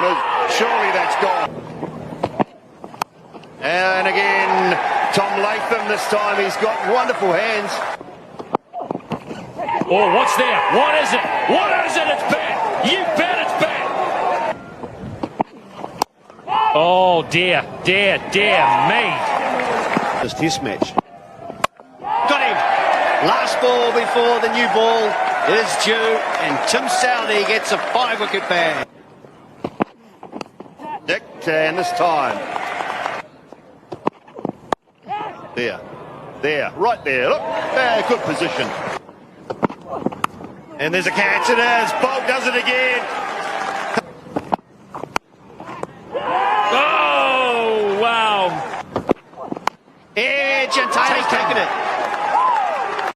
on. Surely that's gone. And again, Tom Latham this time. He's got wonderful hands. Oh, what's there? What is it? What is it? It's bad. You bet it's bad. Oh, dear me. Just this match. Got him. Last ball before the new ball is due, and Tim Southe gets a 5-wicket bag. Dick, and this time. There, right there. Look, good position. And there's a catch. It is. Bolt does it again. Oh, wow. Edge and Taylor's taken it.